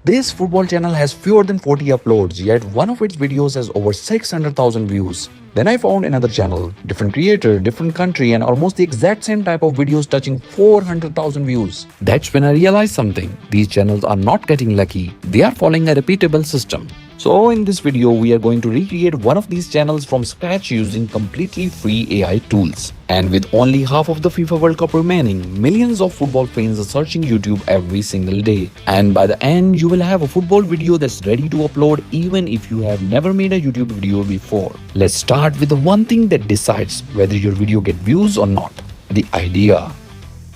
This football channel has fewer than 40 uploads, yet one of its videos has over 600,000 views. Then I found another channel, different creator, different country, and almost the exact same type of videos touching 400,000 views. That's when I realized something. These channels are not getting lucky, they are following a repeatable system. So in this video, we are going to recreate one of these channels from scratch using completely free AI tools. And with only half of the FIFA World Cup remaining, millions of football fans are searching YouTube every single day. And by the end, you will have a football video that's ready to upload even if you have never made a YouTube video before. Let's start with the one thing that decides whether your video gets views or not: the idea.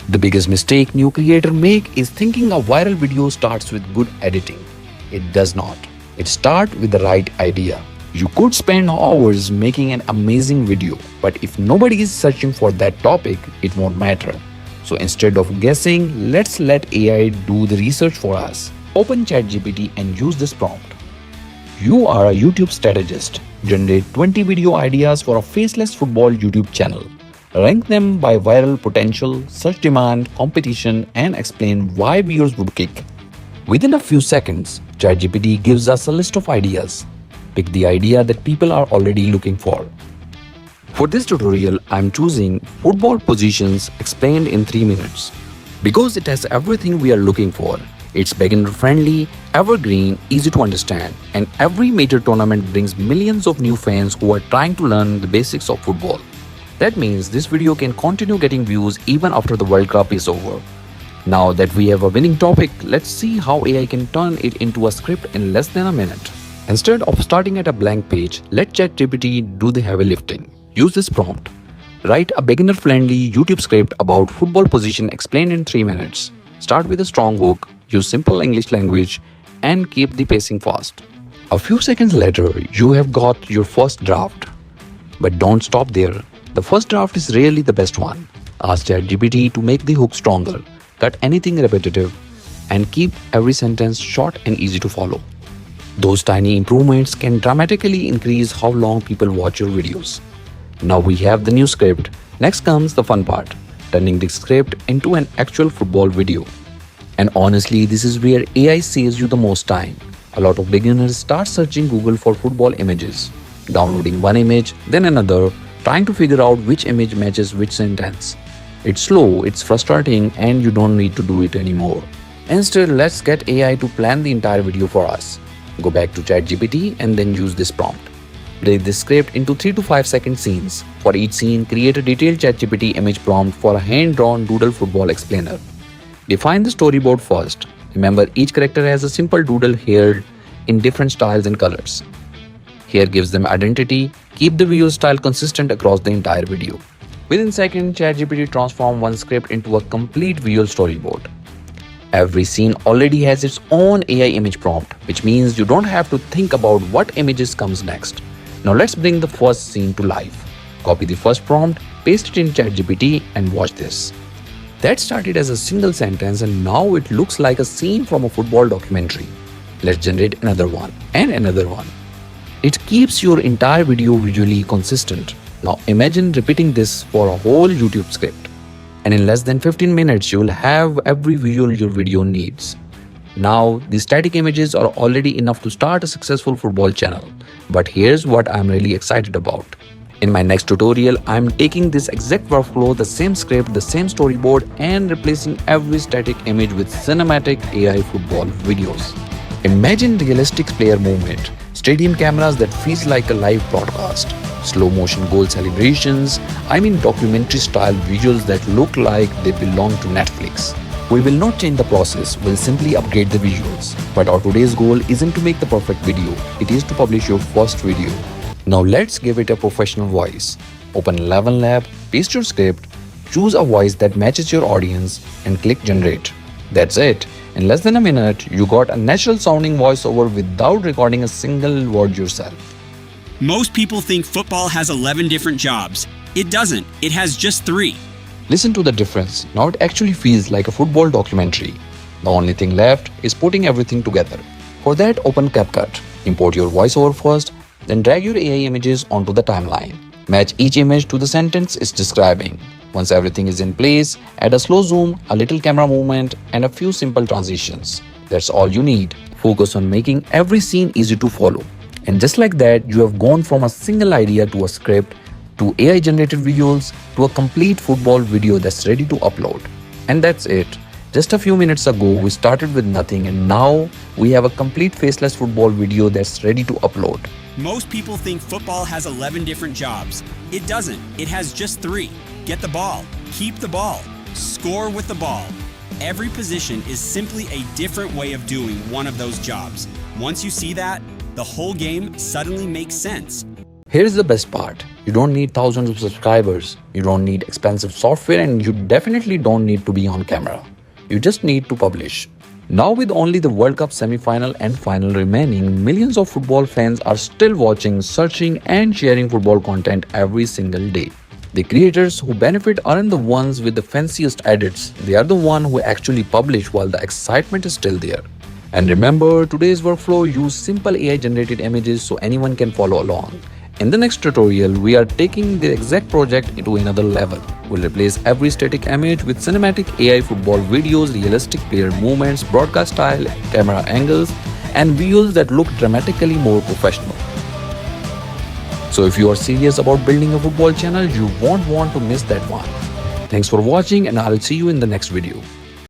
The biggest mistake new creators make is thinking a viral video starts with good editing. It does not. It starts with the right idea. You could spend hours making an amazing video, but if nobody is searching for that topic, it won't matter. So instead of guessing, let's let AI do the research for us. Open ChatGPT and use this prompt. You are a YouTube strategist. Generate 20 video ideas for a faceless football YouTube channel. Rank them by viral potential, search demand, competition, and explain why viewers would click. Within a few seconds, ChatGPT gives us a list of ideas. Pick the idea that people are already looking for. For this tutorial, I am choosing football positions explained in 3 minutes. Because it has everything we are looking for. It's beginner friendly, evergreen, easy to understand, and every major tournament brings millions of new fans who are trying to learn the basics of football. That means this video can continue getting views even after the World Cup is over. Now that we have a winning topic, let's see how AI can turn it into a script in less than a minute. Instead of starting at a blank page, let ChatGPT do the heavy lifting. Use this prompt. Write a beginner-friendly YouTube script about football position explained in 3 minutes. Start with a strong hook, use simple English language, and keep the pacing fast. A few seconds later, you have got your first draft. But don't stop there. The first draft is rarely the best one. Ask ChatGPT to make the hook stronger. Cut anything repetitive, and keep every sentence short and easy to follow. Those tiny improvements can dramatically increase how long people watch your videos. Now we have the new script. Next comes the fun part, turning the script into an actual football video. And honestly, this is where AI saves you the most time. A lot of beginners start searching Google for football images, downloading one image, then another, trying to figure out which image matches which sentence. It's slow, it's frustrating, and you don't need to do it anymore. Instead, let's get AI to plan the entire video for us. Go back to ChatGPT and then use this prompt. Break this script into 3 to 5 second scenes. For each scene, create a detailed ChatGPT image prompt for a hand-drawn doodle football explainer. Define the storyboard first. Remember, each character has a simple doodle here in different styles and colors. Here gives them identity. Keep the visual style consistent across the entire video. Within seconds, ChatGPT transforms one script into a complete visual storyboard. Every scene already has its own AI image prompt, which means you don't have to think about what images comes next. Now let's bring the first scene to life. Copy the first prompt, paste it in ChatGPT, and watch this. That started as a single sentence and now it looks like a scene from a football documentary. Let's generate another one and another one. It keeps your entire video visually consistent. Now imagine repeating this for a whole YouTube script. And in less than 15 minutes, you will have every visual your video needs. Now, the static images are already enough to start a successful football channel. But here's what I'm really excited about. In my next tutorial, I'm taking this exact workflow, the same script, the same storyboard, and replacing every static image with cinematic AI football videos. Imagine realistic player movement, stadium cameras that feels like a live broadcast, slow motion goal celebrations, documentary style visuals that look like they belong to Netflix. We will not change the process, we'll simply upgrade the visuals. But our today's goal isn't to make the perfect video, it is to publish your first video. Now let's give it a professional voice. Open Elevenlabs, paste your script, choose a voice that matches your audience, and click generate. That's it. In less than a minute, you got a natural sounding voiceover without recording a single word yourself. Most people think football has 11 different jobs. It doesn't. It has just 3. Listen to the difference. Now it actually feels like a football documentary. The only thing left is putting everything together. For that, open Capcut. Import your voiceover first, then drag your AI images onto the timeline. Match each image to the sentence it's describing. Once everything is in place, add a slow zoom, a little camera movement, and a few simple transitions. That's all you need. Focus on making every scene easy to follow. And just like that, you have gone from a single idea to a script, to AI generated videos, to a complete football video that's ready to upload. And that's it. Just a few minutes ago, we started with nothing and now we have a complete faceless football video that's ready to upload. Most people think football has 11 different jobs. It doesn't. It has just 3. Get the ball, keep the ball, score with the ball. Every position is simply a different way of doing one of those jobs. Once you see that, the whole game suddenly makes sense. Here's the best part. You don't need thousands of subscribers. You don't need expensive software and you definitely don't need to be on camera. You just need to publish. Now with only the World Cup semi-final and final remaining, millions of football fans are still watching, searching and sharing football content every single day. The creators who benefit aren't the ones with the fanciest edits. They are the ones who actually publish while the excitement is still there. And remember, today's workflow uses simple AI generated images so anyone can follow along. In the next tutorial, we are taking the exact project into another level. We'll replace every static image with cinematic AI football videos, realistic player movements, broadcast style, camera angles, and visuals that look dramatically more professional. So if you are serious about building a football channel, you won't want to miss that one. Thanks for watching and I'll see you in the next video.